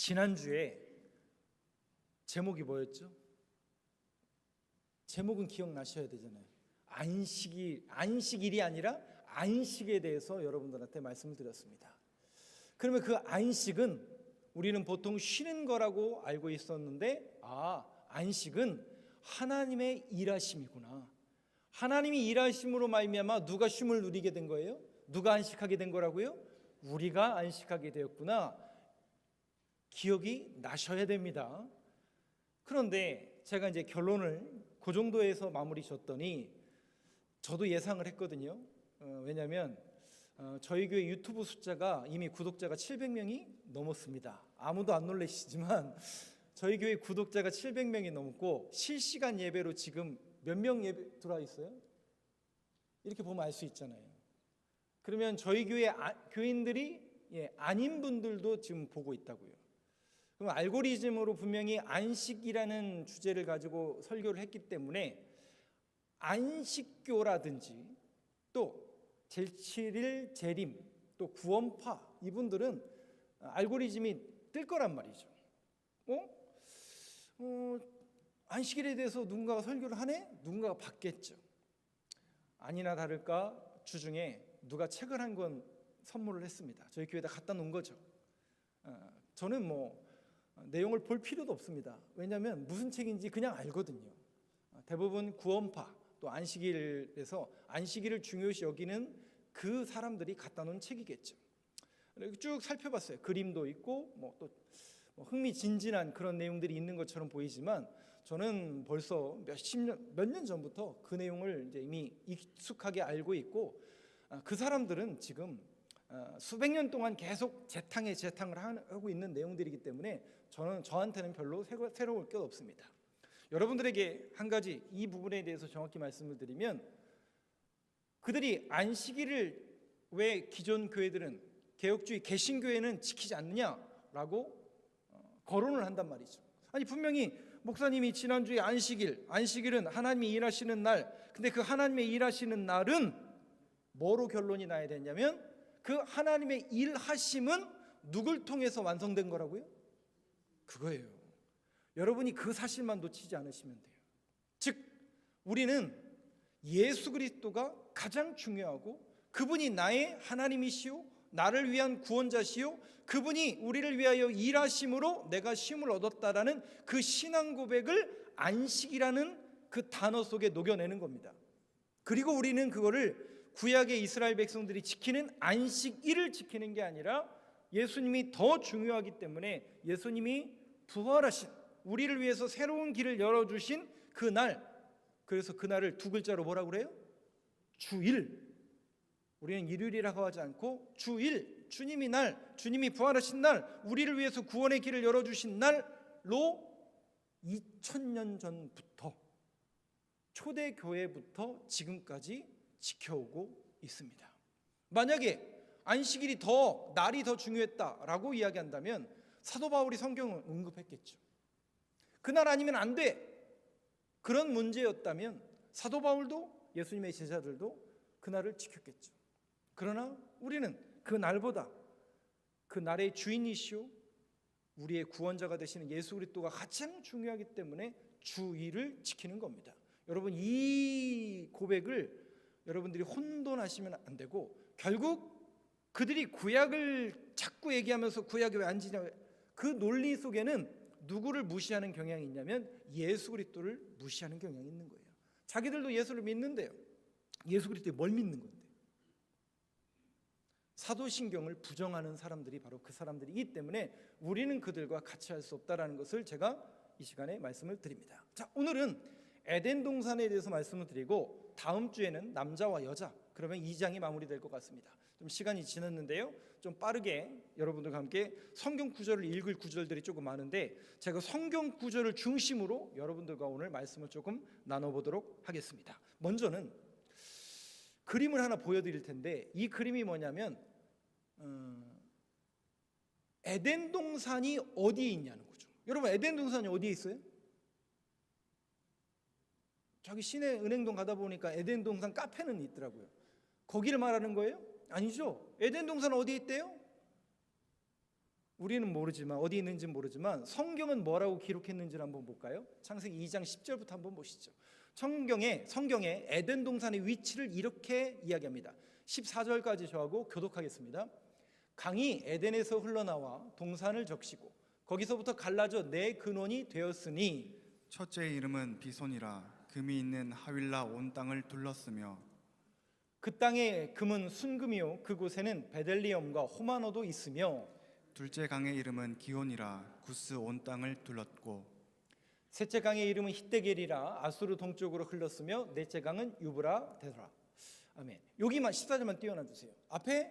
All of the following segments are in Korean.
지난주에 제목이 뭐였죠? 제목은 기억나셔야 되잖아요. 안식일이 아니라 안식에 대해서 여러분들한테 말씀을 드렸습니다. 그러면 그 안식은 우리는 보통 쉬는 거라고 알고 있었는데, 안식은 하나님의 일하심이구나. 하나님이 일하심으로 말미암아 누가 쉼을 누리게 된 거예요? 누가 안식하게 된 거라고요? 우리가 안식하게 되었구나. 기억이 나셔야 됩니다. 그런데 제가 이제 결론을 그 정도에서 마무리 졌더니 저도 예상을 했거든요. 왜냐하면 저희 교회 유튜브 숫자가 이미 구독자가 700명이 넘었습니다. 아무도 안 놀라시지만 저희 교회 구독자가 700명이 넘고 실시간 예배로 지금 몇 명 예배 들어와 있어요? 이렇게 보면 알 수 있잖아요. 그러면 저희 교회 교인들이 아닌 분들도 지금 보고 있다고요. 그럼 알고리즘으로 분명히 안식이라는 주제를 가지고 설교를 했기 때문에 안식교라든지 또 제7일 재림 또 구원파 이분들은 알고리즘이 뜰 거란 말이죠. 안식일에 대해서 누군가가 설교를 하네? 누군가가 받겠죠. 아니나 다를까 주중에 누가 책을 한 권 선물을 했습니다. 저희 교회에다 갖다 놓은 거죠. 저는 내용을 볼 필요도 없습니다. 왜냐하면 무슨 책인지 그냥 알거든요. 대부분 구원파 또 안식일에서 안식일을 중요시 여기는 그 사람들이 갖다 놓은 책이겠죠. 쭉 살펴봤어요. 그림도 있고 또 흥미진진한 그런 내용들이 있는 것처럼 보이지만 저는 벌써 몇 년 전부터 그 내용을 이제 이미 익숙하게 알고 있고 그 사람들은 지금 수백 년 동안 계속 재탕을 하고 있는 내용들이기 때문에 저한테는 별로 새로울 게 없습니다. 여러분들에게 한 가지 이 부분에 대해서 정확히 말씀을 드리면, 그들이 안식일을 왜 기존 교회들은 개혁주의 개신교회는 지키지 않느냐라고 거론을 한단 말이죠. 아니 분명히 목사님이 지난주에 안식일은 하나님이 일하시는 날, 근데 그 하나님의 일하시는 날은 뭐로 결론이 나야 되냐면 그 하나님의 일하심은 누굴 통해서 완성된 거라고요? 그거예요. 여러분이 그 사실만 놓치지 않으시면 돼요. 즉 우리는 예수 그리스도가 가장 중요하고 그분이 나의 하나님이시오, 나를 위한 구원자시오, 그분이 우리를 위하여 일하심으로 내가 쉼을 얻었다라는 그 신앙 고백을 안식이라는 그 단어 속에 녹여내는 겁니다. 그리고 우리는 그거를 구약의 이스라엘 백성들이 지키는 안식일을 지키는 게 아니라 예수님이 더 중요하기 때문에 예수님이 부활하신 우리를 위해서 새로운 길을 열어주신 그날, 그래서 그날을 두 글자로 뭐라고 그래요? 주일. 우리는 일요일이라고 하지 않고 주일, 주님이 부활하신 날, 우리를 위해서 구원의 길을 열어주신 날로 2000년 전부터 초대교회부터 지금까지 지켜오고 있습니다. 만약에 안식일이 날이 더 중요했다라고 이야기한다면 사도 바울이 성경을 언급했겠죠. 그날 아니면 안 돼. 그런 문제였다면 사도 바울도 예수님의 제자들도 그날을 지켰겠죠. 그러나 우리는 그 날보다 그 날의 주인이시오 우리의 구원자가 되시는 예수 그리스도가 가장 중요하기 때문에 주일을 지키는 겁니다. 여러분 이 고백을 여러분들이 혼돈하시면 안 되고, 결국 그들이 구약을 자꾸 얘기하면서 구약이 왜 안 지냐, 그 논리 속에는 누구를 무시하는 경향이 있냐면 예수 그리스도를 무시하는 경향이 있는 거예요. 자기들도 예수를 믿는데요. 예수 그리스도에 뭘 믿는 건데? 사도신경을 부정하는 사람들이 바로 그 사람들이기 때문에 우리는 그들과 같이 할 수 없다라는 것을 제가 이 시간에 말씀을 드립니다. 자, 오늘은 에덴 동산에 대해서 말씀을 드리고 다음 주에는 남자와 여자, 그러면 2장이 마무리될 것 같습니다. 좀 시간이 지났는데요, 좀 빠르게 여러분들과 함께 성경 구절을 읽을 구절들이 조금 많은데 제가 성경 구절을 중심으로 여러분들과 오늘 말씀을 조금 나눠보도록 하겠습니다. 먼저는 그림을 하나 보여드릴 텐데 이 그림이 뭐냐면 에덴 동산이 어디에 있냐는 거죠. 여러분 에덴 동산이 어디에 있어요? 저기 시내 은행동 가다 보니까 에덴 동산 카페는 있더라고요. 거기를 말하는 거예요? 아니죠. 에덴 동산 어디에 있대요? 우리는 모르지만 어디 있는지는 모르지만 성경은 뭐라고 기록했는지를 한번 볼까요? 창세기 2장 10절부터 한번 보시죠. 성경에 에덴 동산의 위치를 이렇게 이야기합니다. 14절까지 저하고 교독하겠습니다. 강이 에덴에서 흘러나와 동산을 적시고 거기서부터 갈라져 네 근원이 되었으니 첫째의 이름은 비손이라 금이 있는 하윌라 온 땅을 둘렀으며 그 땅의 금은 순금이요 그곳에는 베델리엄과 호마노도 있으며 둘째 강의 이름은 기온이라 구스 온 땅을 둘렀고 셋째 강의 이름은 히데겔이라 아수르 동쪽으로 흘렀으며 넷째 강은 유브라 데라. 아멘. 여기만 14절만 띄워놔 주세요. 앞에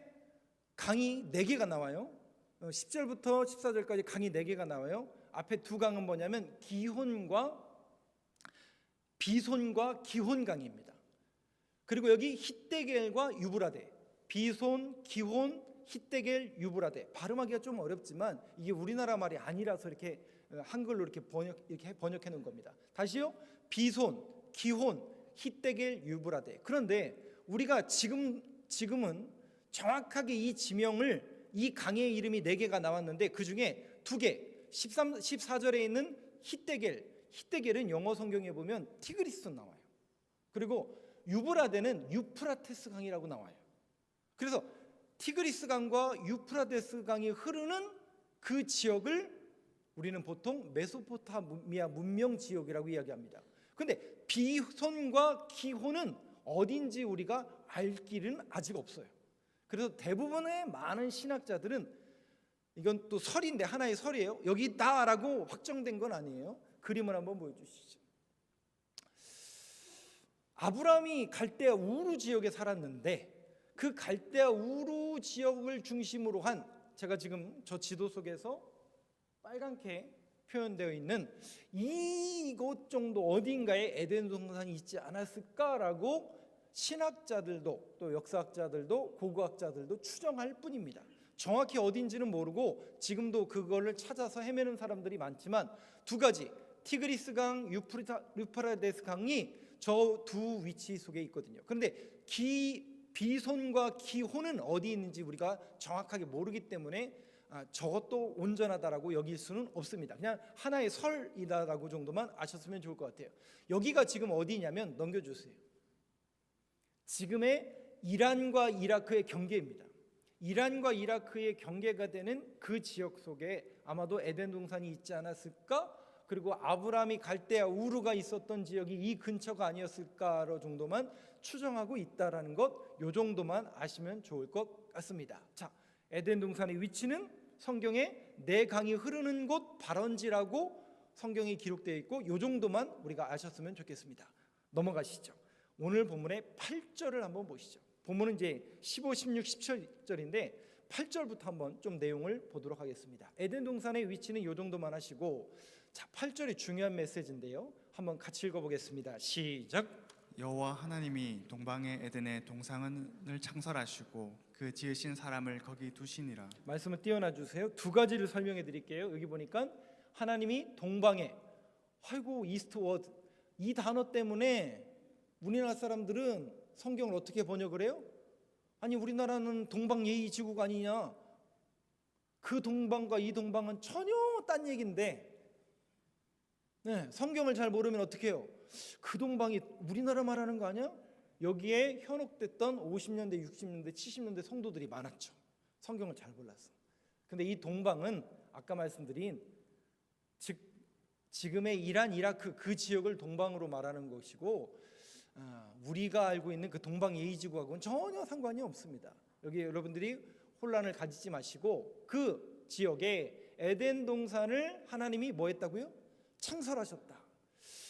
강이 4개가 나와요. 10절부터 14절까지 강이 4개가 나와요. 앞에 두 강은 뭐냐면 비손과 기혼 강입니다. 그리고 여기 히데겔과 유브라데, 비손, 기혼, 히데겔, 유브라데. 발음하기가 좀 어렵지만 이게 우리나라 말이 아니라서 이렇게 한글로 이렇게 번역해 놓은 겁니다. 다시요. 비손, 기혼, 히데겔, 유브라데. 그런데 우리가 지금은 정확하게 이 지명을 이 강의 이름이 4개가 나왔는데 그 중에 2개 14절에 있는 히데겔은 영어 성경에 보면 티그리스 나와요. 그리고 유브라데는 유프라테스 강이라고 나와요. 그래서 티그리스 강과 유프라테스 강이 흐르는 그 지역을 우리는 보통 메소포타미아 문명 지역이라고 이야기합니다. 그런데 비손과 기혼은 어딘지 우리가 알 길은 아직 없어요. 그래서 대부분의 많은 신학자들은 이건 또 설인데 하나의 설이에요. 여기 있다라고 확정된 건 아니에요. 그림을 한번 보여주시죠. 아브라함이 갈대아 우루 지역에 살았는데 그 갈대아 우루 지역을 중심으로 한 제가 지금 저 지도 속에서 빨갛게 표현되어 있는 이곳 정도 어딘가에 에덴 동산이 있지 않았을까라고 신학자들도 또 역사학자들도 고고학자들도 추정할 뿐입니다. 정확히 어딘지는 모르고 지금도 그거를 찾아서 헤매는 사람들이 많지만 두 가지 티그리스 강, 유프라데스 강이 저 두 위치 속에 있거든요. 그런데 비손과 기혼은 어디 있는지 우리가 정확하게 모르기 때문에 저것도 온전하다라고 여길 수는 없습니다. 그냥 하나의 설이다라고 정도만 아셨으면 좋을 것 같아요. 여기가 지금 어디냐면 넘겨주세요. 지금의 이란과 이라크의 경계입니다. 이란과 이라크의 경계가 되는 그 지역 속에 아마도 에덴 동산이 있지 않았을까? 그리고 아브라함이 갈대아 우르가 있었던 지역이 이 근처가 아니었을까로 정도만 추정하고 있다라는 것, 요 정도만 아시면 좋을 것 같습니다. 자, 에덴 동산의 위치는 성경에 네 강이 흐르는 곳 발원지라고 성경에 기록되어 있고 요 정도만 우리가 아셨으면 좋겠습니다. 넘어가시죠. 오늘 본문의 8절을 한번 보시죠. 본문은 이제 15, 16, 17절인데 8절부터 한번 좀 내용을 보도록 하겠습니다. 에덴 동산의 위치는 요 정도만 하시고 자, 8절이 중요한 메시지인데요. 한번 같이 읽어보겠습니다. 시작. 여호와 하나님이 동방의 에덴에 동산을 창설하시고 그 지으신 사람을 거기 두시니라. 말씀을 띄워놔 주세요. 두 가지를 설명해 드릴게요. 여기 보니까 하나님이 동방에 아이고 이스트워드 이 단어 때문에 우리나라 사람들은 성경을 어떻게 번역을 해요? 아니 우리나라는 동방예의지구가 아니냐. 그 동방과 이 동방은 전혀 딴 얘기인데 성경을 잘 모르면 어떻게 해요? 그 동방이 우리나라 말하는 거 아니야? 여기에 현혹됐던 50년대, 60년대, 70년대 성도들이 많았죠. 성경을 잘 몰랐어. 근데 이 동방은 아까 말씀드린 즉 지금의 이란, 이라크 그 지역을 동방으로 말하는 것이고 우리가 알고 있는 그 동방 예의지구하고는 전혀 상관이 없습니다. 여기 여러분들이 혼란을 가지지 마시고 그 지역에 에덴 동산을 하나님이 뭐 했다고요? 창설하셨다.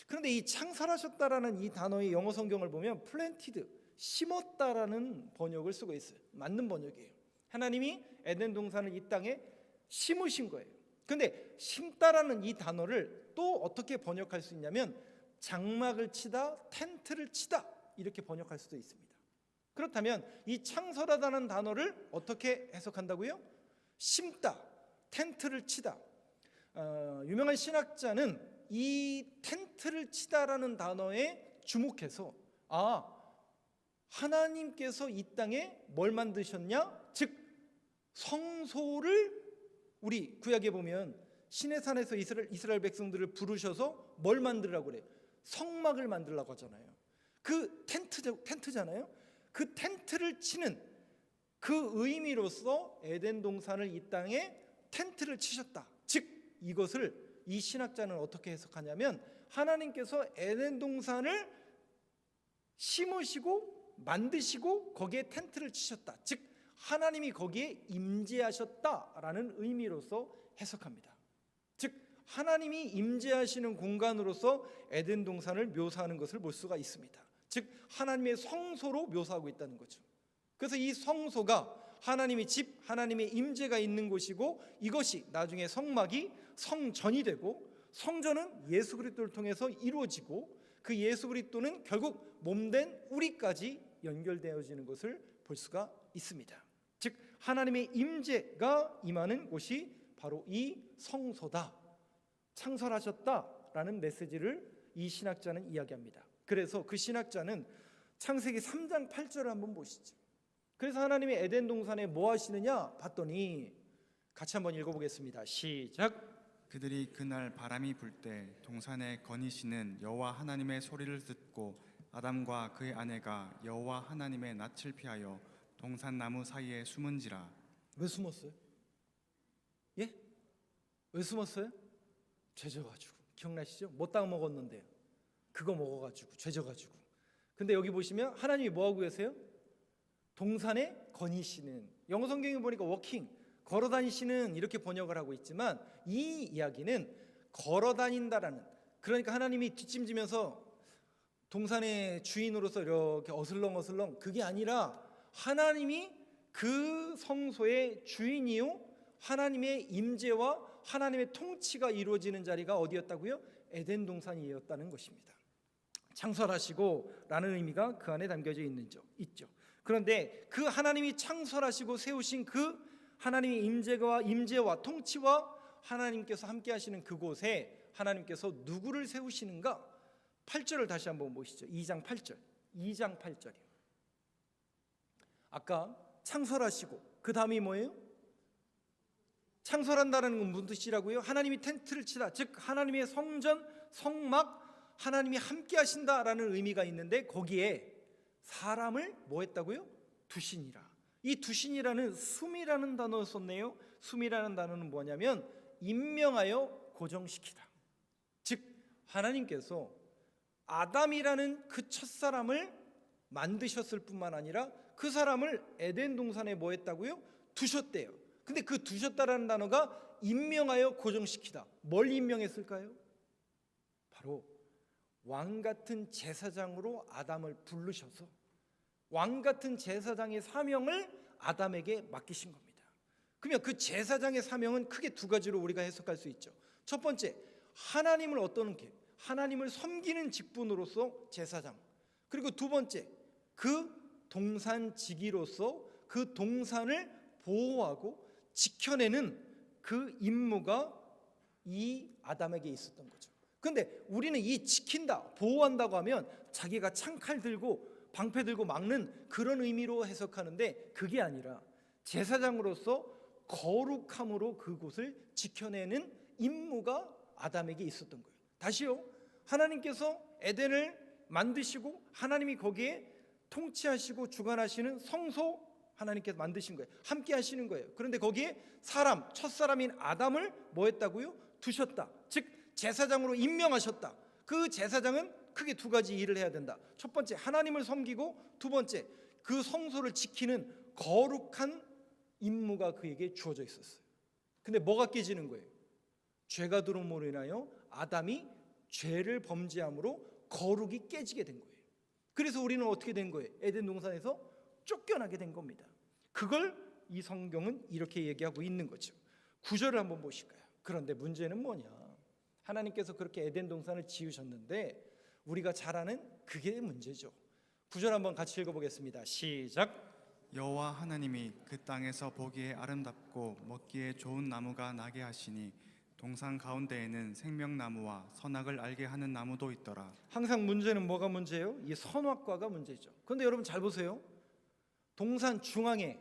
그런데 이 창설하셨다라는 이 단어의 영어 성경을 보면 planted, 심었다라는 번역을 쓰고 있어요. 맞는 번역이에요. 하나님이 에덴 동산을 이 땅에 심으신 거예요. 그런데 심다라는 이 단어를 또 어떻게 번역할 수 있냐면 장막을 치다, 텐트를 치다 이렇게 번역할 수도 있습니다. 그렇다면 이 창설하다는 단어를 어떻게 해석한다고요? 심다, 텐트를 치다. 유명한 신학자는 이 텐트를 치다라는 단어에 주목해서 하나님께서 이 땅에 뭘 만드셨냐? 즉 성소를 우리 구약에 보면 시내산에서 이스라엘 백성들을 부르셔서 뭘 만들라고 그래요? 성막을 만들라고 하잖아요. 그 텐트잖아요. 그 텐트를 치는 그 의미로서 에덴 동산을 이 땅에 텐트를 치셨다. 즉 이것을 이 신학자는 어떻게 해석하냐면 하나님께서 에덴 동산을 심으시고 만드시고 거기에 텐트를 치셨다. 즉 하나님이 거기에 임재하셨다라는 의미로서 해석합니다. 즉 하나님이 임재하시는 공간으로서 에덴 동산을 묘사하는 것을 볼 수가 있습니다. 즉 하나님의 성소로 묘사하고 있다는 거죠. 그래서 이 성소가 하나님의 집, 하나님의 임재가 있는 곳이고 이것이 나중에 성막이 성전이 되고 성전은 예수 그리스도를 통해서 이루어지고 그 예수 그리스도는 결국 몸된 우리까지 연결되어지는 것을 볼 수가 있습니다. 즉 하나님의 임재가 임하는 곳이 바로 이 성소다. 창설하셨다라는 메시지를 이 신학자는 이야기합니다. 그래서 그 신학자는 창세기 3장 8절을 한번 보시죠. 그래서 하나님이 에덴 동산에 뭐 하시느냐 봤더니 같이 한번 읽어보겠습니다. 시작. 그들이 그날 바람이 불 때 동산에 거니시는 여호와 하나님의 소리를 듣고 아담과 그의 아내가 여호와 하나님의 낯을 피하여 동산 나무 사이에 숨은지라. 왜 숨었어요? 예? 왜 숨었어요? 죄져가지고. 기억나시죠? 못 다 먹었는데요. 그거 먹어가지고 죄져가지고. 근데 여기 보시면 하나님이 뭐 하고 계세요? 동산에 거니시는, 영어 성경에 보니까 워킹, 걸어 다니시는 이렇게 번역을 하고 있지만 이 이야기는 걸어 다닌다라는, 그러니까 하나님이 뒷짐지면서 동산의 주인으로서 이렇게 어슬렁어슬렁, 그게 아니라 하나님이 그 성소의 주인이요 하나님의 임재와 하나님의 통치가 이루어지는 자리가 어디였다고요? 에덴 동산이었다는 것입니다. 창설하시고 라는 의미가 그 안에 담겨져 있죠. 그런데 그 하나님이 창설하시고 세우신 그 하나님의 임재와 통치와 하나님께서 함께 하시는 그곳에 하나님께서 누구를 세우시는가? 8절을 다시 한번 보시죠. 2장 8절이요. 아까 창설하시고 그 다음이 뭐예요? 창설한다는 건 무슨 뜻이라고요? 하나님이 텐트를 치다, 즉 하나님의 성전, 성막, 하나님이 함께 하신다라는 의미가 있는데 거기에 사람을 뭐 했다고요? 두신이라. 이 두신이라는 숨이라는 단어를 썼네요. 숨이라는 단어는 뭐냐면 임명하여 고정시키다. 즉 하나님께서 아담이라는 그 첫사람을 만드셨을 뿐만 아니라 그 사람을 에덴 동산에 뭐 했다고요? 두셨대요. 근데 그 두셨다라는 단어가 임명하여 고정시키다. 뭘 임명했을까요? 바로 왕 같은 제사장으로 아담을 부르셔서 왕 같은 제사장의 사명을 아담에게 맡기신 겁니다. 그러면 그 제사장의 사명은 크게 두 가지로 우리가 해석할 수 있죠. 첫 번째, 하나님을 어떻게? 하나님을 섬기는 직분으로서 제사장. 그리고 두 번째, 그 동산지기로서 그 동산을 보호하고 지켜내는 그 임무가 이 아담에게 있었던 거죠. 그런데 우리는 이 지킨다, 보호한다고 하면 자기가 창칼 들고 방패 들고 막는 그런 의미로 해석하는데 그게 아니라 제사장으로서 거룩함으로 그곳을 지켜내는 임무가 아담에게 있었던 거예요. 다시요, 하나님께서 에덴을 만드시고 하나님이 거기에 통치하시고 주관하시는 성소 하나님께서 만드신 거예요. 함께 하시는 거예요. 그런데 거기에 사람, 첫사람인 아담을 뭐 했다고요? 두셨다. 즉 제사장으로 임명하셨다. 그 제사장은 크게 두 가지 일을 해야 된다. 첫 번째, 하나님을 섬기고 두 번째, 그 성소를 지키는 거룩한 임무가 그에게 주어져 있었어요. 근데 뭐가 깨지는 거예요? 죄가 들어옴으로 인하여 아담이 죄를 범죄함으로 거룩이 깨지게 된 거예요. 그래서 우리는 어떻게 된 거예요? 에덴 동산에서 쫓겨나게 된 겁니다. 그걸 이 성경은 이렇게 얘기하고 있는 거죠. 9절을 한번 보실까요? 그런데 문제는 뭐냐? 하나님께서 그렇게 에덴 동산을 지으셨는데 우리가 잘 아는 그게 문제죠. 9절 한번 같이 읽어보겠습니다. 시작. 여호와 하나님이 그 땅에서 보기에 아름답고 먹기에 좋은 나무가 나게 하시니 동산 가운데에는 생명나무와 선악을 알게 하는 나무도 있더라. 항상 문제는 뭐가 문제예요? 이 선악과가 문제죠. 그런데 여러분 잘 보세요. 동산 중앙에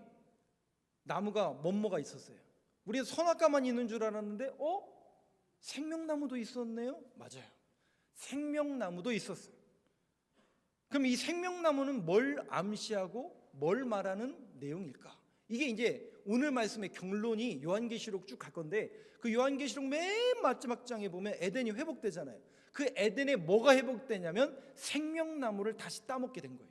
나무가 뭐가 있었어요? 우리가 선악과만 있는 줄 알았는데 생명나무도 있었네요. 맞아요. 생명나무도 있었어요. 그럼 이 생명나무는 뭘 암시하고 뭘 말하는 내용일까? 이게 이제 오늘 말씀의 결론이 요한계시록 쭉 갈 건데, 그 요한계시록 맨 마지막 장에 보면 에덴이 회복되잖아요. 그 에덴에 뭐가 회복되냐면 생명나무를 다시 따먹게 된 거예요.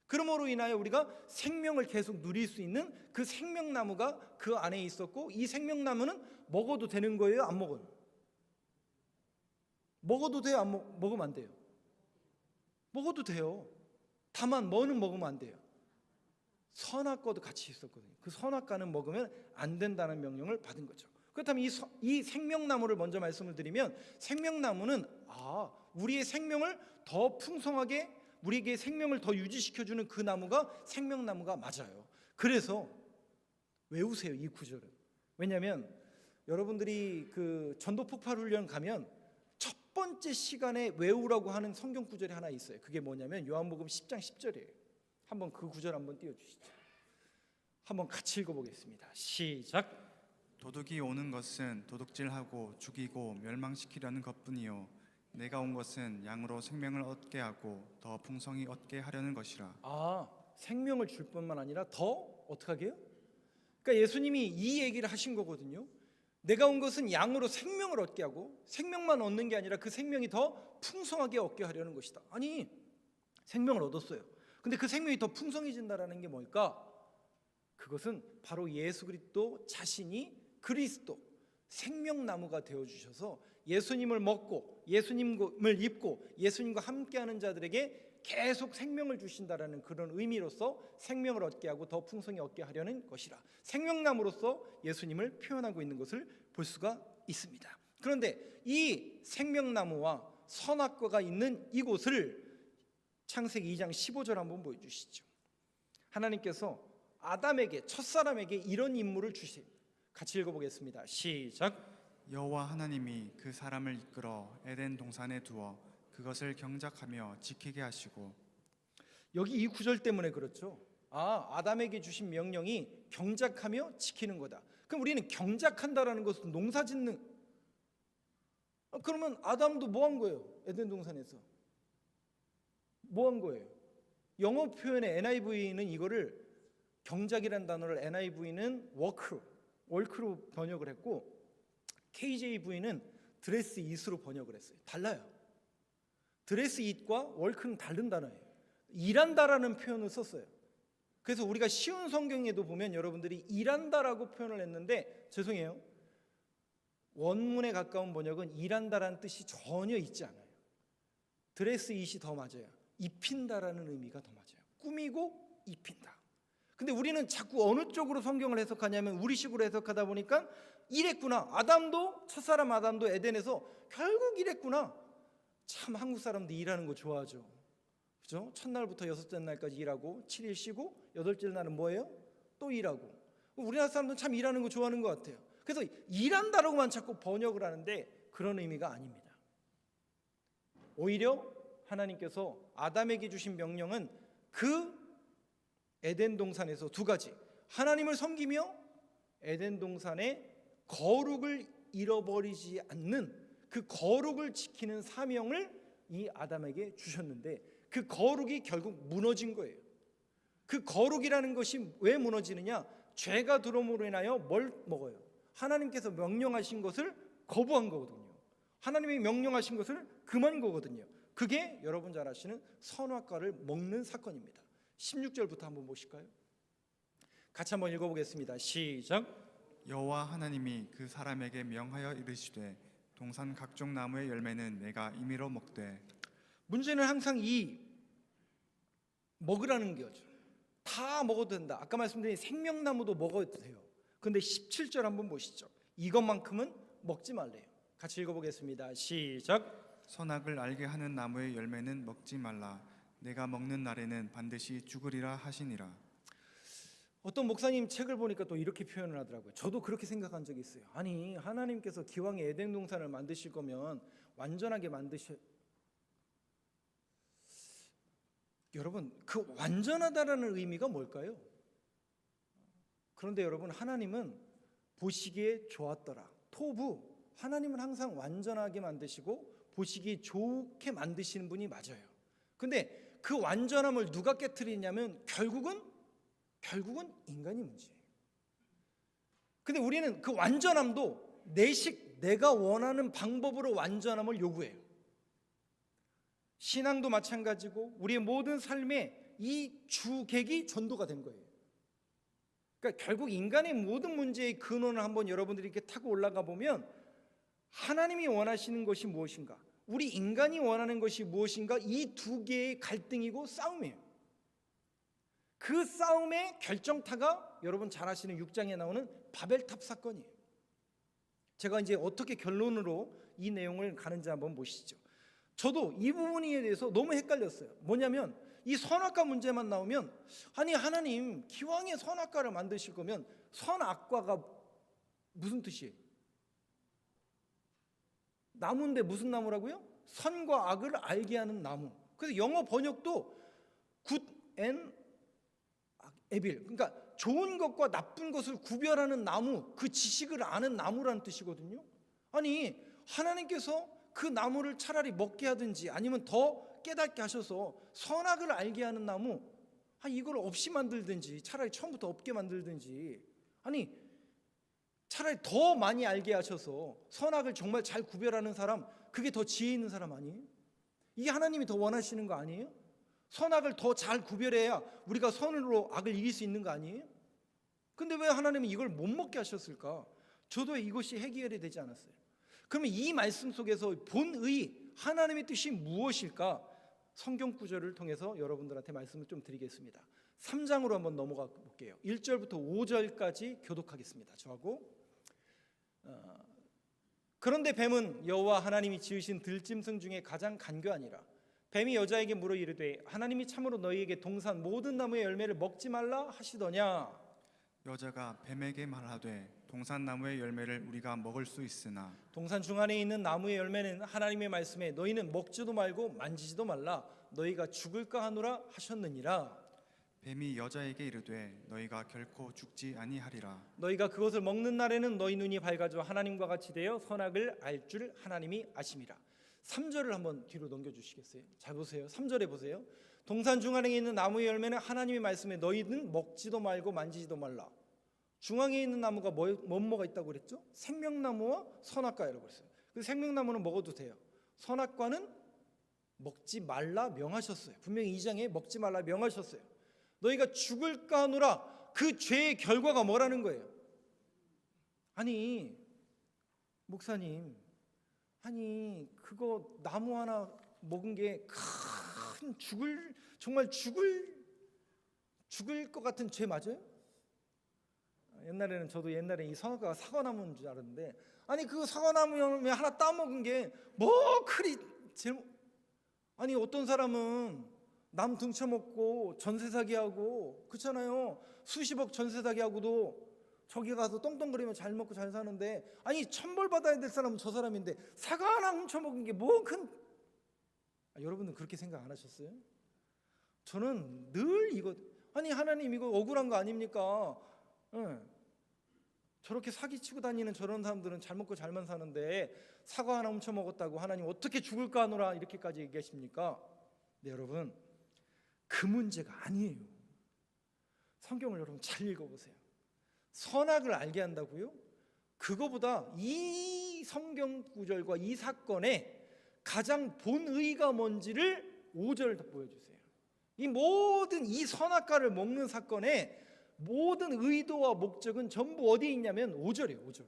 그러므로 인하여 우리가 생명을 계속 누릴 수 있는 그 생명나무가 그 안에 있었고, 이 생명나무는 먹어도 되는 거예요? 안 먹어요? 먹어도 돼요? 먹으면 안 돼요? 먹어도 돼요. 다만 뭐는 먹으면 안 돼요? 선악과도 같이 있었거든요. 그 선악과는 먹으면 안 된다는 명령을 받은 거죠. 그렇다면 이 생명나무를 먼저 말씀을 드리면, 생명나무는 우리의 생명을 더 풍성하게, 우리에게 생명을 더 유지시켜주는 그 나무가 생명나무가 맞아요. 그래서 외우세요, 이 구절을. 왜냐하면 여러분들이 그 전도 폭발 훈련 가면 첫 번째 시간에 외우라고 하는 성경 구절이 하나 있어요. 그게 뭐냐면 요한복음 10장 10절이에요. 한번 그 구절 한번 띄워주시죠. 한번 같이 읽어보겠습니다. 시작. 도둑이 오는 것은 도둑질하고 죽이고 멸망시키려는 것뿐이요 내가 온 것은 양으로 생명을 얻게 하고 더 풍성히 얻게 하려는 것이라. 생명을 줄 뿐만 아니라 더 어떻게 하게요? 그러니까 예수님이 이 얘기를 하신 거거든요. 내가 온 것은 양으로 생명을 얻게 하고, 생명만 얻는 게 아니라 그 생명이 더 풍성하게 얻게 하려는 것이다. 아니, 생명을 얻었어요. 근데 그 생명이 더 풍성해진다라는 게 뭘까? 그것은 바로 예수 그리스도 자신이 그리스도 생명나무가 되어주셔서 예수님을 먹고 예수님을 입고 예수님과 함께하는 자들에게 계속 생명을 주신다라는 그런 의미로서 생명을 얻게 하고 더 풍성히 얻게 하려는 것이라, 생명나무로서 예수님을 표현하고 있는 것을 볼 수가 있습니다. 그런데 이 생명나무와 선악과가 있는 이곳을 창세기 2장 15절 한번 보여주시죠. 하나님께서 아담에게, 첫사람에게 이런 임무를 주십니다. 같이 읽어보겠습니다. 시작. 여호와 하나님이 그 사람을 이끌어 에덴 동산에 두어 그것을 경작하며 지키게 하시고. 여기 이 구절 때문에 그렇죠. 아담에게 주신 명령이 경작하며 지키는 거다. 그럼 우리는 경작한다라는 것은 농사짓는, 그러면 아담도 뭐 한 거예요? 에덴 동산에서 뭐 한 거예요? 영어 표현의 NIV는 이거를, 경작이라는 단어를 NIV는 워크로 번역을 했고, KJV는 드레스 잇으로 번역을 했어요. 달라요. 드레스 잇과 워크는 다른 단어예요. 일한다라는 표현을 썼어요. 그래서 우리가 쉬운 성경에도 보면 여러분들이 일한다라고 표현을 했는데, 죄송해요, 원문에 가까운 번역은 일한다라는 뜻이 전혀 있지 않아요. 드레스 잇이 더 맞아요. 입힌다라는 의미가 더 맞아요. 꾸미고 입힌다. 근데 우리는 자꾸 어느 쪽으로 성경을 해석하냐면 우리식으로 해석하다 보니까 이랬구나, 첫사람 아담도 에덴에서 결국 이랬구나. 참 한국 사람도 일하는 거 좋아하죠. 그죠? 첫날부터 여섯째 날까지 일하고 7일 쉬고 여덟째 날은 뭐예요? 또 일하고. 우리나라 사람들은 참 일하는 거 좋아하는 것 같아요. 그래서 일한다라고만 자꾸 번역을 하는데 그런 의미가 아닙니다. 오히려 하나님께서 아담에게 주신 명령은 그 에덴 동산에서 두 가지, 하나님을 섬기며 에덴 동산의 거룩을 잃어버리지 않는 그 거룩을 지키는 사명을 이 아담에게 주셨는데, 그 거룩이 결국 무너진 거예요. 그 거룩이라는 것이 왜 무너지느냐? 죄가 들어옴으로 인하여 뭘 먹어요? 하나님께서 명령하신 것을 거부한 거거든요. 하나님이 명령하신 것을 금한 거거든요. 그게 여러분 잘 아시는 선악과를 먹는 사건입니다. 16절부터 한번 보실까요? 같이 한번 읽어보겠습니다. 시작. 여호와 하나님이 그 사람에게 명하여 이르시되 동산 각종 나무의 열매는 내가 임의로 먹되. 문제는 항상 이 먹으라는 거죠. 다 먹어도 된다. 아까 말씀드린 생명나무도 먹어도 돼요. 근데 17절 한번 보시죠. 이것만큼은 먹지 말래요. 같이 읽어보겠습니다. 시작. 선악을 알게 하는 나무의 열매는 먹지 말라. 내가 먹는 날에는 반드시 죽으리라 하시니라. 어떤 목사님 책을 보니까 또 이렇게 표현을 하더라고요. 저도 그렇게 생각한 적이 있어요. 아니, 하나님께서 기왕에 에덴 동산을 만드실 거면 완전하게 여러분, 그 완전하다라는 의미가 뭘까요? 그런데 여러분, 하나님은 보시기에 좋았더라. 토부, 하나님은 항상 완전하게 만드시고 보시기에 좋게 만드시는 분이 맞아요. 근데 그 완전함을 누가 깨트리냐면 결국은 인간이 문제예요. 근데 우리는 그 완전함도 내가 원하는 방법으로 완전함을 요구해요. 신앙도 마찬가지고 우리의 모든 삶에 이 주객이 전도가 된 거예요. 그러니까 결국 인간의 모든 문제의 근원을 한번 여러분들이 이렇게 타고 올라가 보면 하나님이 원하시는 것이 무엇인가, 우리 인간이 원하는 것이 무엇인가, 이 두 개의 갈등이고 싸움이에요. 그 싸움의 결정타가 여러분 잘 아시는 6장에 나오는 바벨탑 사건이에요. 제가 이제 어떻게 결론으로 이 내용을 가는지 한번 보시죠. 저도 이 부분에 대해서 너무 헷갈렸어요. 뭐냐면 이 선악과 문제만 나오면, 아니 하나님 기왕에 선악과를 만드실 거면 선악과가 무슨 뜻이에요? 나무인데 무슨 나무라고요? 선과 악을 알게 하는 나무. 그래서 영어 번역도 good and evil, 그러니까 좋은 것과 나쁜 것을 구별하는 나무, 그 지식을 아는 나무라는 뜻이거든요. 아니 하나님께서 그 나무를 차라리 먹게 하든지 아니면 더 깨닫게 하셔서 선악을 알게 하는 나무, 이걸 없이 만들든지 차라리 처음부터 없게 만들든지, 아니 차라리 더 많이 알게 하셔서 선악을 정말 잘 구별하는 사람, 그게 더 지혜 있는 사람 아니에요? 이게 하나님이 더 원하시는 거 아니에요? 선악을 더 잘 구별해야 우리가 선으로 악을 이길 수 있는 거 아니에요? 근데 왜 하나님은 이걸 못 먹게 하셨을까? 저도 이것이 해결이 되지 않았어요. 그러면 이 말씀 속에서 본의 하나님의 뜻이 무엇일까? 성경 구절을 통해서 여러분들한테 말씀을 좀 드리겠습니다. 3장으로 한번 넘어가 볼게요. 1절부터 5절까지 교독하겠습니다. 저하고. 그런데 뱀은 여호와 하나님이 지으신 들짐승 중에 가장 간교하니라. 뱀이 여자에게 물어 이르되 하나님이 참으로 너희에게 동산 모든 나무의 열매를 먹지 말라 하시더냐. 여자가 뱀에게 말하되 동산 나무의 열매를 우리가 먹을 수 있으나 동산 중앙에 있는 나무의 열매는 하나님의 말씀에 너희는 먹지도 말고 만지지도 말라 너희가 죽을까 하노라 하셨느니라. 뱀이 여자에게 이르되 너희가 결코 죽지 아니하리라. 너희가 그것을 먹는 날에는 너희 눈이 밝아져 하나님과 같이 되어 선악을 알 줄 하나님이 아심이라. 3절을 한번 뒤로 넘겨주시겠어요? 잘 보세요. 3절에 보세요. 동산 중앙에 있는 나무의 열매는 하나님의 말씀에 너희는 먹지도 말고 만지지도 말라. 중앙에 있는 나무가 뭐가 있다고 그랬죠? 생명나무와 선악과라고 그랬어요. 그 생명나무는 먹어도 돼요. 선악과는 먹지 말라 명하셨어요. 분명히 2장에 먹지 말라 명하셨어요. 너희가 죽을까 하노라. 그 죄의 결과가 뭐라는 거예요? 아니 목사님, 아니 그거 나무 하나 먹은 게 큰 정말 죽을 것 같은 죄 맞아요? 저도 옛날에 이 선악과가 사과나무인 줄 알았는데, 아니 그 사과나무 열매 하나 따먹은 게 뭐 그리 아니 어떤 사람은 남 등쳐먹고 전세 사기하고 그렇잖아요. 수십억 전세 사기하고도 저기 가서 똥똥거리면 잘 먹고 잘 사는데, 아니 천벌 받아야 될 사람은 저 사람인데 사과 하나 훔쳐먹은 게 뭐 큰 여러분은 그렇게 생각 안 하셨어요? 저는 늘 이거, 아니 하나님 이거 억울한 거 아닙니까? 저렇게 사기치고 다니는 저런 사람들은 잘 먹고 잘만 사는데 사과 하나 훔쳐먹었다고 하나님 어떻게 죽을까 하노라 이렇게까지 얘기하십니까? 네, 여러분 그 문제가 아니에요. 성경을 여러분 잘 읽어보세요. 선악을 알게 한다고요? 그거보다 이 성경 구절과 이 사건의 가장 본의가 뭔지를 5절 보여주세요. 이 모든 이 선악과를 먹는 사건의 모든 의도와 목적은 전부 어디에 있냐면 5절이에요.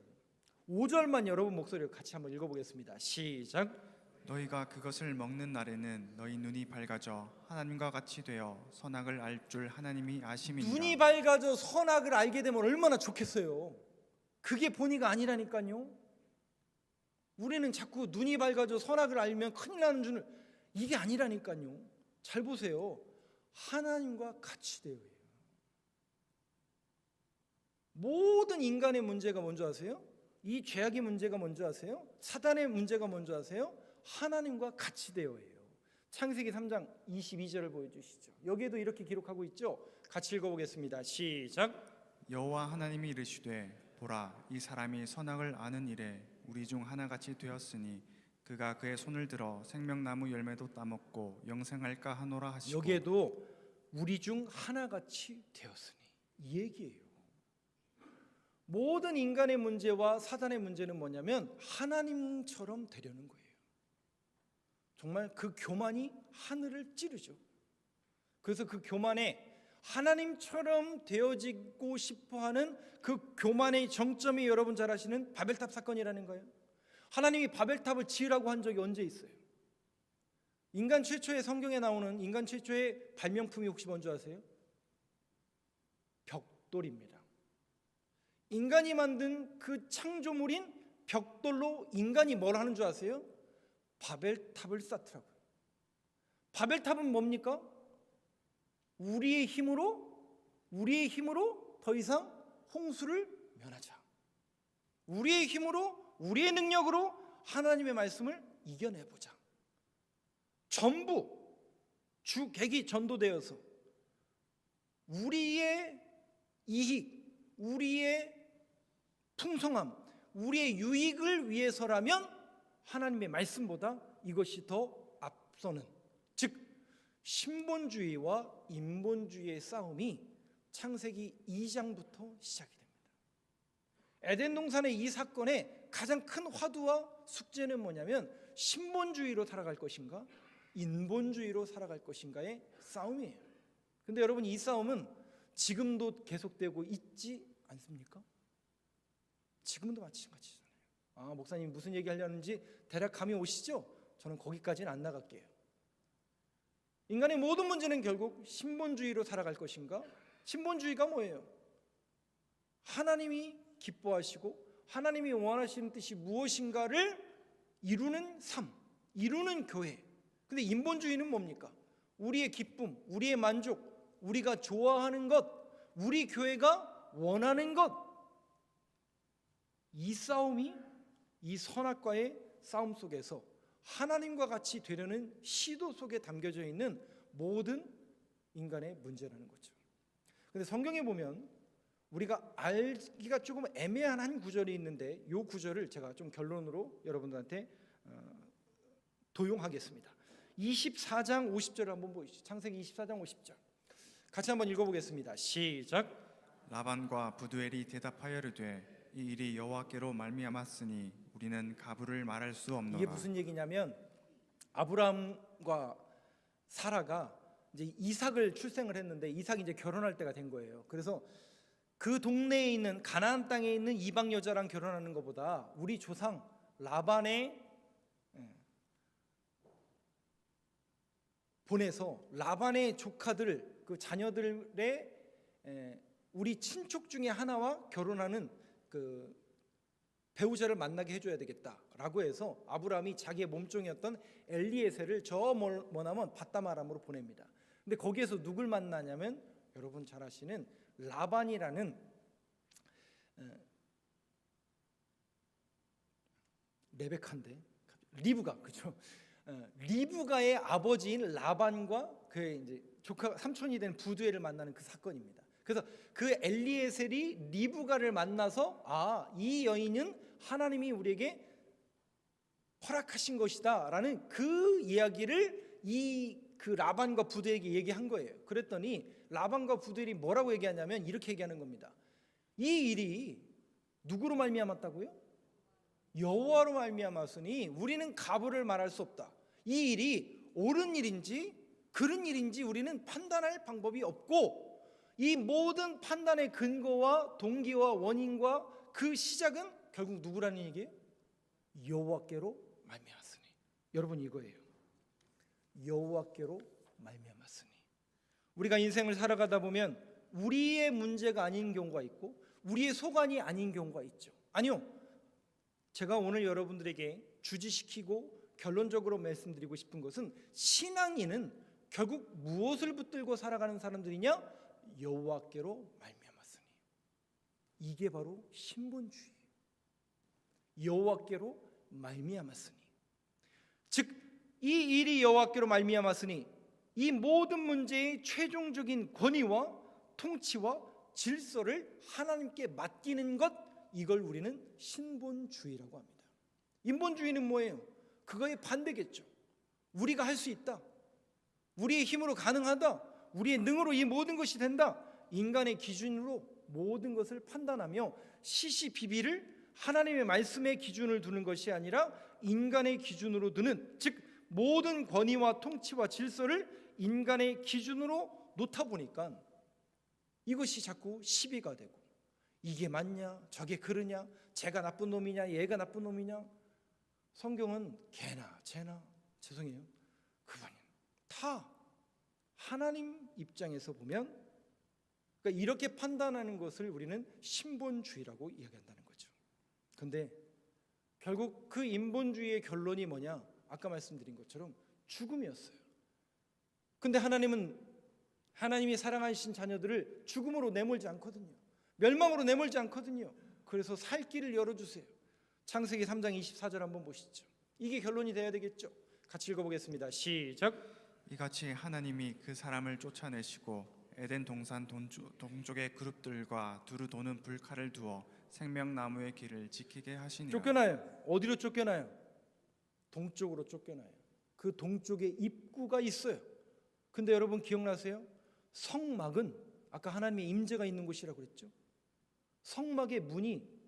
5절만 여러분 목소리로 같이 한번 읽어보겠습니다. 시작. 너희가 그것을 먹는 날에는 너희 눈이 밝아져 하나님과 같이 되어 선악을 알 줄 하나님이 아심이니라. 눈이 밝아져 선악을 알게 되면 얼마나 좋겠어요. 그게 본의가 아니라니까요. 우리는 자꾸 눈이 밝아져 선악을 알면 큰일 나는 줄, 이게 아니라니까요. 잘 보세요. 하나님과 같이 되어요. 모든 인간의 문제가 뭔지 아세요? 이 죄악의 문제가 뭔지 아세요? 사단의 문제가 뭔지 아세요? 하나님과 같이 되어예요. 창세기 3장 22절을 보여주시죠. 여기에도 이렇게 기록하고 있죠. 같이 읽어보겠습니다. 시작. 여호와 하나님이 이르시되 보라, 이 사람이 선악을 아는 일에 우리 중 하나같이 되었으니 그가 그의 손을 들어 생명나무 열매도 따먹고 영생할까 하노라 하시고. 여기에도 우리 중 하나같이 되었으니 이 얘기예요. 모든 인간의 문제와 사단의 문제는 뭐냐면 하나님처럼 되려는 거예요. 정말 그 교만이 하늘을 찌르죠. 그래서 그 교만에 하나님처럼 되어지고 싶어하는 그 교만의 정점이 여러분 잘 아시는 바벨탑 사건이라는 거예요. 하나님이 바벨탑을 지으라고 한 적이 언제 있어요? 인간 최초의 성경에 나오는 인간 최초의 발명품이 혹시 뭔지 아세요? 벽돌입니다. 인간이 만든 그 창조물인 벽돌로 인간이 뭘 하는 줄 아세요? 바벨탑을 쌓더라고요. 바벨탑은 뭡니까? 우리의 힘으로 더 이상 홍수를 면하자. 우리의 힘으로, 우리의 능력으로 하나님의 말씀을 이겨내보자. 전부 주객이 전도되어서 우리의 이익, 우리의 풍성함, 우리의 유익을 위해서라면 하나님의 말씀보다 이것이 더 앞서는, 즉 신본주의와 인본주의의 싸움이 창세기 2장부터 시작이 됩니다. 에덴 동산의 이 사건의 가장 큰 화두와 숙제는 뭐냐면 신본주의로 살아갈 것인가 인본주의로 살아갈 것인가의 싸움이에요. 근데 여러분, 이 싸움은 지금도 계속되고 있지 않습니까? 지금도 마찬가지잖아요. 목사님 무슨 얘기 하려는지 대략 감이 오시죠? 저는 거기까지는 안 나갈게요. 인간의 모든 문제는 결국 신본주의로 살아갈 것인가? 신본주의가 뭐예요? 하나님이 기뻐하시고 하나님이 원하시는 뜻이 무엇인가를 이루는 삶, 이루는 교회. 근데 인본주의는 뭡니까? 우리의 기쁨, 우리의 만족, 우리가 좋아하는 것, 우리 교회가 원하는 것. 이 싸움이, 이 선악과의 싸움 속에서 하나님과 같이 되려는 시도 속에 담겨져 있는 모든 인간의 문제라는 거죠. 근데 성경에 보면 우리가 알기가 조금 애매한 한 구절이 있는데 이 구절을 제가 좀 결론으로 여러분들한테 도용하겠습니다. 24장 50절을 한번 보시죠. 창세기 24장 50절 같이 한번 읽어보겠습니다. 시작. 라반과 부두엘이 대답하여르되 이 일이 여호와께로 말미암았으니 우리는 가부를 말할 수 없노라. 이게 무슨 얘기냐면 아브라함과 사라가 이제 이삭을 출생을 했는데 이삭이 이제 결혼할 때가 된 거예요. 그래서 그 동네에 있는 가나안 땅에 있는 이방 여자랑 결혼하는 것보다 우리 조상 라반의 보내서 라반의 조카들, 그 자녀들의 우리 친척 중에 하나와 결혼하는 그 배우자를 만나게 해줘야 되겠다라고 해서 아브라함이 자기의 몸종이었던 엘리에셀을 저 머나먼 밧다마람으로 보냅니다. 근데 거기에서 누굴 만나냐면 여러분 잘 아시는 라반이라는 레베카인데 리브가, 그죠? 리브가의 아버지인 라반과 그의 이제 조카 삼촌이 된 부두엘을 만나는 그 사건입니다. 그래서 그 엘리에셀이 리브가를 만나서 이 여인은 하나님이 우리에게 허락하신 것이다라는 그 이야기를 그 라반과 부두엘에게 얘기한 거예요. 그랬더니 라반과 부두엘이 뭐라고 얘기하냐면 이렇게 얘기하는 겁니다. 이 일이 누구로 말미암았다고요? 여호와로 말미암았으니 우리는 가부를 말할 수 없다. 이 일이 옳은 일인지 그른 일인지 우리는 판단할 방법이 없고, 이 모든 판단의 근거와 동기와 원인과 그 시작은 결국 누구라는 얘기예요? 여호와께로 말미암았으니. 여러분 이거예요. 여호와께로 말미암았으니. 우리가 인생을 살아가다 보면 우리의 문제가 아닌 경우가 있고 우리의 소관이 아닌 경우가 있죠. 아니요, 제가 오늘 여러분들에게 주지시키고 결론적으로 말씀드리고 싶은 것은 신앙인은 결국 무엇을 붙들고 살아가는 사람들이냐? 여호와께로 말미암았으니. 이게 바로 신본주의. 여호와께로 말미암았으니. 즉 이 일이 여호와께로 말미암았으니 이 모든 문제의 최종적인 권위와 통치와 질서를 하나님께 맡기는 것, 이걸 우리는 신본주의라고 합니다. 인본주의는 뭐예요? 그거의 반대겠죠. 우리가 할 수 있다, 우리의 힘으로 가능하다, 우리의 능으로 이 모든 것이 된다, 인간의 기준으로 모든 것을 판단하며 시시비비를 하나님의 말씀의 기준을 두는 것이 아니라 인간의 기준으로 두는, 즉 모든 권위와 통치와 질서를 인간의 기준으로 놓다 보니까 이것이 자꾸 시비가 되고, 이게 맞냐, 저게 그러냐, 쟤가 나쁜 놈이냐, 얘가 나쁜 놈이냐. 성경은 걔나 쟤나, 죄송해요, 그분은 다 하나님 입장에서 보면, 그러니까 이렇게 판단하는 것을 우리는 신본주의라고 이야기한다는 거죠. 그런데 결국 그 인본주의의 결론이 뭐냐? 아까 말씀드린 것처럼 죽음이었어요. 근데 하나님이 사랑하신 자녀들을 죽음으로 내몰지 않거든요. 멸망으로 내몰지 않거든요. 그래서 살 길을 열어주세요. 창세기 3장 24절 한번 보시죠. 이게 결론이 돼야 되겠죠. 같이 읽어보겠습니다. 시작. 이같이 하나님이 그 사람을 쫓아내시고 에덴 동산 동쪽의 그룹들과 두루 도는 불칼을 두어 생명나무의 길을 지키게 하시니라. 쫓겨나요. 어디로 쫓겨나요? 동쪽으로 쫓겨나요. 그 동쪽에 입구가 있어요. 근데 여러분 기억나세요? 성막은 아까 하나님의 임재가 있는 곳이라고 그랬죠. 성막의 문이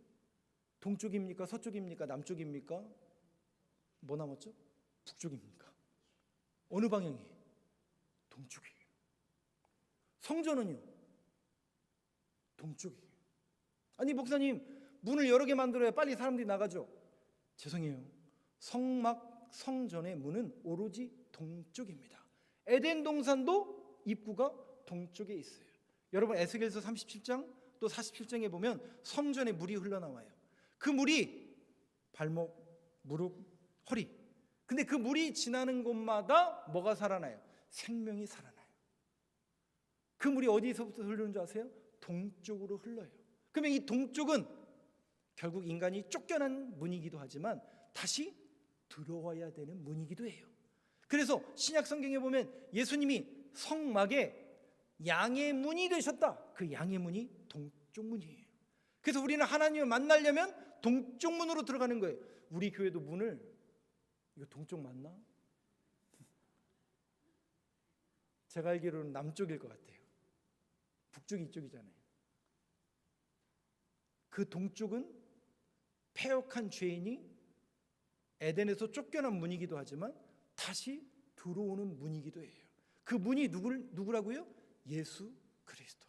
동쪽입니까? 서쪽입니까? 남쪽입니까? 뭐 남았죠? 북쪽입니까? 어느 방향이에요? 동쪽이에요. 성전은요? 동쪽이에요. 아니 목사님, 문을 여러 개 만들어야 빨리 사람들이 나가죠. 죄송해요. 성전의 문은 오로지 동쪽입니다. 에덴 동산도 입구가 동쪽에 있어요. 여러분 에스겔서 37장 또 47장에 보면 성전에 물이 흘러나와요. 그 물이 발목, 무릎, 허리. 근데 그 물이 지나는 곳마다 뭐가 살아나요? 생명이 살아나요. 그 물이 어디서부터 흐르는 줄 아세요? 동쪽으로 흘러요. 그러면 이 동쪽은 결국 인간이 쫓겨난 문이기도 하지만 다시 들어와야 되는 문이기도 해요. 그래서 신약 성경에 보면 예수님이 성막에 양의 문이 되셨다. 그 양의 문이 동쪽 문이에요. 그래서 우리는 하나님을 만나려면 동쪽 문으로 들어가는 거예요. 우리 교회도 문을, 이거 동쪽 맞나? 제가 알기로는 남쪽일 것 같아요. 북쪽이 이쪽이잖아요. 그 동쪽은 패역한 죄인이 에덴에서 쫓겨난 문이기도 하지만 다시 들어오는 문이기도 해요. 그 문이 누구라고요? 예수 그리스도.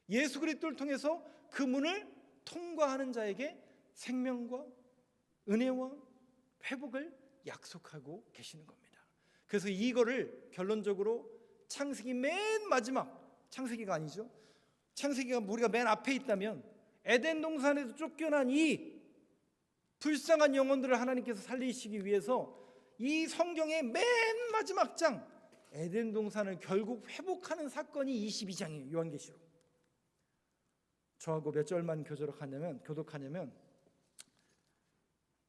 예수 그리스도를 통해서 그 문을 통과하는 자에게 생명과 은혜와 회복을 약속하고 계시는 겁니다. 그래서 이거를 결론적으로 창세기 맨 마지막, 창세기가 아니죠, 창세기가 우리가 맨 앞에 있다면 에덴 동산에서 쫓겨난 이 불쌍한 영혼들을 하나님께서 살리시기 위해서 이 성경의 맨 마지막 장 에덴 동산을 결국 회복하는 사건이 22장이에요. 요한계시록. 저하고 몇 절만 교독하냐면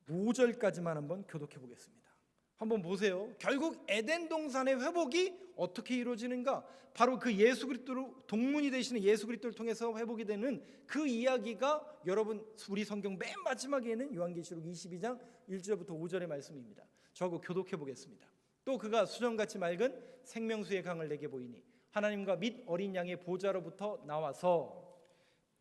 5절까지만 한번 교독해 보겠습니다. 한번 보세요. 결국 에덴 동산의 회복이 어떻게 이루어지는가? 바로 그 예수 그리스도로 동문이 되시는 예수 그리스도를 통해서 회복이 되는 그 이야기가 여러분 우리 성경 맨 마지막에는 요한계시록 22장 1절부터 5절의 말씀입니다. 저하고 교독해 보겠습니다. 또 그가 수정같이 맑은 생명수의 강을 내게 보이니 하나님과 및 어린 양의 보좌로부터 나와서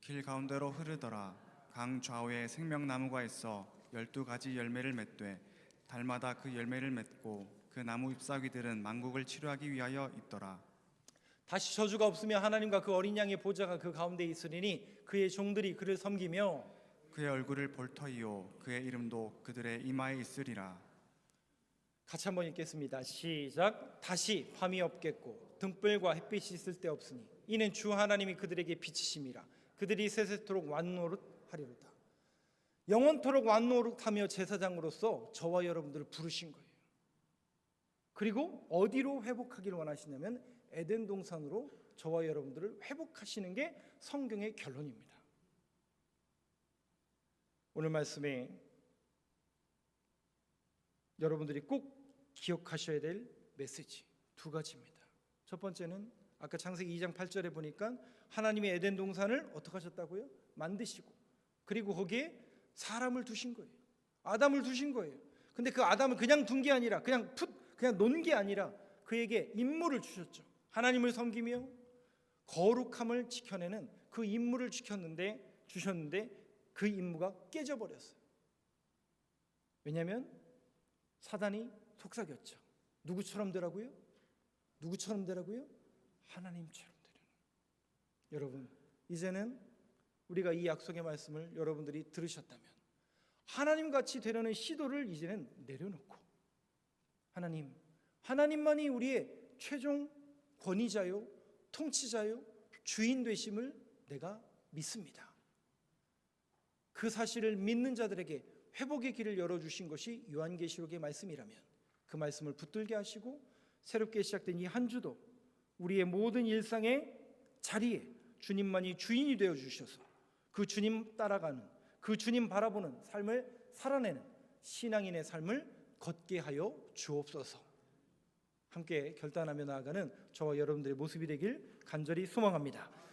길 가운데로 흐르더라. 강 좌우에 생명나무가 있어 12가지 열매를 맺되 달마다 그 열매를 맺고 그 나무 잎사귀들은 만국을 치료하기 위하여 있더라. 다시 저주가 없으며 하나님과 그 어린 양의 보좌가 그 가운데 있으리니 그의 종들이 그를 섬기며 그의 얼굴을 볼 터이요 그의 이름도 그들의 이마에 있으리라. 같이 한번 읽겠습니다. 시작. 다시 밤이 없겠고 등불과 햇빛이 있을 데 없으니 이는 주 하나님이 그들에게 비치심이라. 그들이 세세토록 완노릇하리로다. 영원토록 완노릇하며 제사장으로서 저와 여러분들을 부르신 거예요. 그리고 어디로 회복하기를 원하시냐면 에덴 동산으로 저와 여러분들을 회복하시는 게 성경의 결론입니다. 오늘 말씀에 여러분들이 꼭 기억하셔야 될 메시지 두 가지입니다. 첫 번째는 아까 창세기 2장 8절에 보니까 하나님이 에덴 동산을 어떻게 하셨다고요? 만드시고 그리고 거기에 사람을 두신 거예요. 아담을 두신 거예요. 근데 그 아담을 그냥 둔 게 아니라 그냥 놓은 게 아니라 그에게 임무를 주셨죠. 하나님을 섬기며 거룩함을 지켜내는 그 임무를 주셨는데 그 임무가 깨져버렸어요. 왜냐하면 사단이 속삭였죠. 누구처럼 되라고요? 누구처럼 되라고요? 하나님처럼 되라는. 여러분, 이제는 우리가 이 약속의 말씀을 여러분들이 들으셨다면 하나님같이 되려는 시도를 이제는 내려놓고 하나님만이 우리의 최종 권위자요, 통치자요, 주인 되심을 내가 믿습니다. 그 사실을 믿는 자들에게 회복의 길을 열어주신 것이 요한계시록의 말씀이라면 그 말씀을 붙들게 하시고 새롭게 시작된 이 한 주도 우리의 모든 일상의 자리에 주님만이 주인이 되어 주셔서 그 주님 따라가는, 그 주님 바라보는 삶을 살아내는 신앙인의 삶을 걷게 하여 주옵소서. 함께 결단하며 나아가는 저와 여러분들의 모습이 되길 간절히 소망합니다.